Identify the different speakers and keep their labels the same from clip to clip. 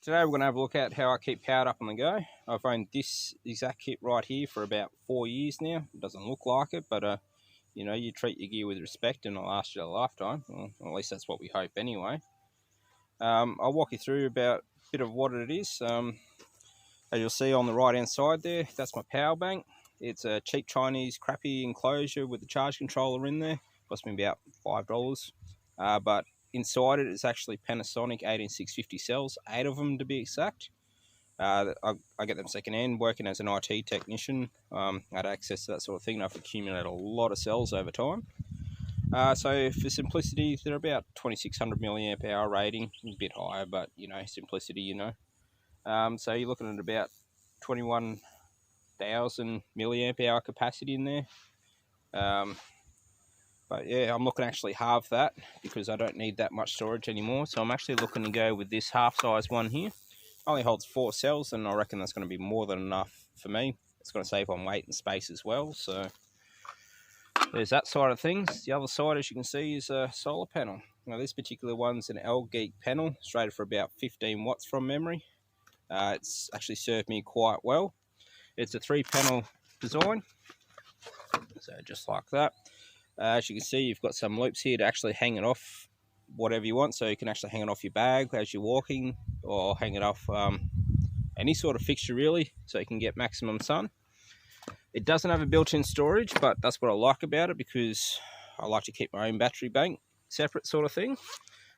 Speaker 1: Today we're going to have a look at how I keep powered up on the go. I've owned this exact kit right here for about 4 years now. It doesn't look like it, but you know, you treat your gear with respect and it'll last you a lifetime. Well, at least that's what we hope anyway. I'll walk you through about a bit of what it is. As you'll see on the right hand side there, that's my power bank. It's a cheap Chinese crappy enclosure with the charge controller in there. Cost me about $5. But inside it is actually Panasonic 18650 cells, 8 of them to be exact. I get them second hand working as an IT technician. I had access to that sort of thing and I've accumulated a lot of cells over time. So for simplicity, they're about 2600 milliamp hour rating, a bit higher, but you know, simplicity, you know. So you're looking at about 21,000 milliamp hour capacity in there. But yeah, I'm looking to actually halve that because I don't need that much storage anymore. So I'm actually looking to go with this half size one here. Only holds 4 cells and I reckon that's going to be more than enough for me. It's going to save on weight and space as well. So there's that side of things. The other side, as you can see, is a solar panel. Now this particular one's an L-Geek panel, rated for about 15 watts from memory. It's actually served me quite well. It's a 3-panel design, so just like that. As you can see, you've got some loops here to actually hang it off whatever you want, so you can actually hang it off your bag as you're walking, or hang it off any sort of fixture really, so you can get maximum sun. It doesn't have a built-in storage, but that's what I like about it, because I like to keep my own battery bank separate sort of thing.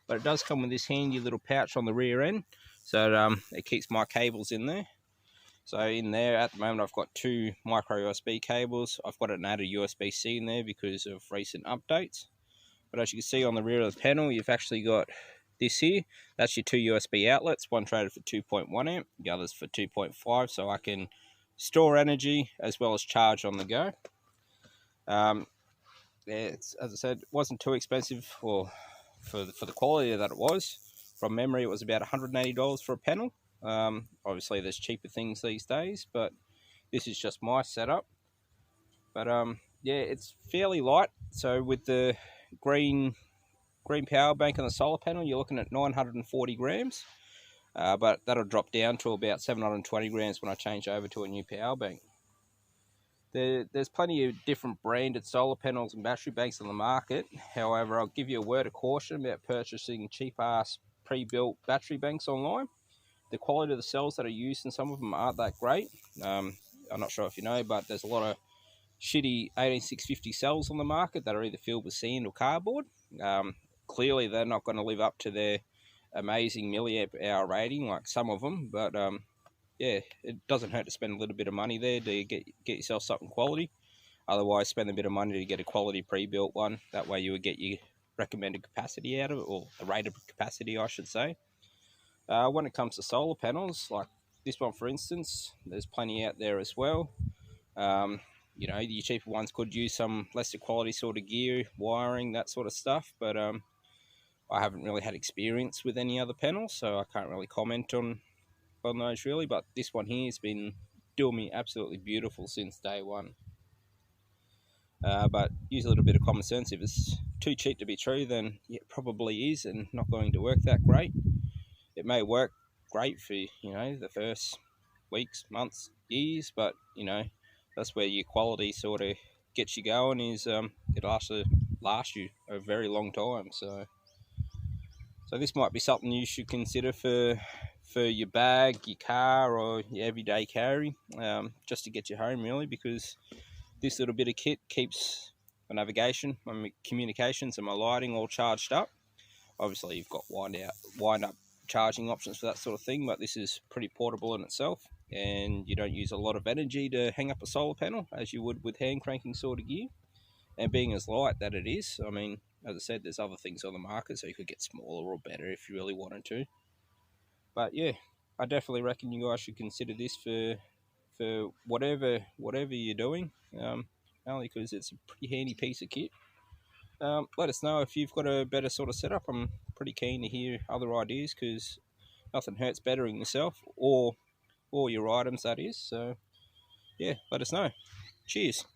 Speaker 1: But it does come with this handy little pouch on the rear end, so it keeps my cables in there. So in there at the moment I've got 2 micro USB cables. I've got an added USB-C in there because of recent updates. But as you can see on the rear of the panel, you've actually got this here. That's your 2 USB outlets, one rated for 2.1 amp, the other's for 2.5, so I can store energy as well as charge on the go. As I said, it wasn't too expensive for the quality that it was. From memory, it was about $180 for a panel. Obviously there's cheaper things these days, but this is just my setup. But yeah, it's fairly light. So with the green power bank and the solar panel, you're looking at 940 grams, but that'll drop down to about 720 grams when I change over to a new power bank. There's plenty of different branded solar panels and battery banks on the market. However, I'll give you a word of caution about purchasing cheap-ass pre-built battery banks online. The quality of the cells that are used in some of them aren't that great. I'm not sure if you know, but there's a lot of shitty 18650 cells on the market that are either filled with sand or cardboard. Clearly, they're not going to live up to their amazing milliamp hour rating like some of them, but yeah, it doesn't hurt to spend a little bit of money there to get yourself something quality. Otherwise, spend a bit of money to get a quality pre-built one. That way you would get your recommended capacity out of it, or the rated capacity, I should say. When it comes to solar panels, like this one for instance, there's plenty out there as well. You know, your cheaper ones could use some lesser quality sort of gear, wiring, that sort of stuff, but I haven't really had experience with any other panels, so I can't really comment on those really. But this one here has been doing me absolutely beautiful since day one. But use a little bit of common sense. If it's too cheap to be true, then it probably is and not going to work that great. It may work great for, you know, the first weeks, months, years, but you know, that's where your quality sort of gets you going, is it'll actually last you a very long time. So this might be something you should consider for your bag, your car, or your everyday carry, just to get you home really, because this little bit of kit keeps my navigation, my communications and my lighting all charged up. Obviously you've got wind up charging options for that sort of thing, but this is pretty portable in itself, and you don't use a lot of energy to hang up a solar panel as you would with hand cranking sort of gear. And being as light that it is, I mean, as I said, there's other things on the market, so you could get smaller or better if you really wanted to. But yeah, I definitely reckon you guys should consider this for whatever you're doing, only because it's a pretty handy piece of kit. Let us know if you've got a better sort of setup. I'm pretty keen to hear other ideas, because nothing hurts bettering yourself or your items, that is. So yeah, let us know. Cheers.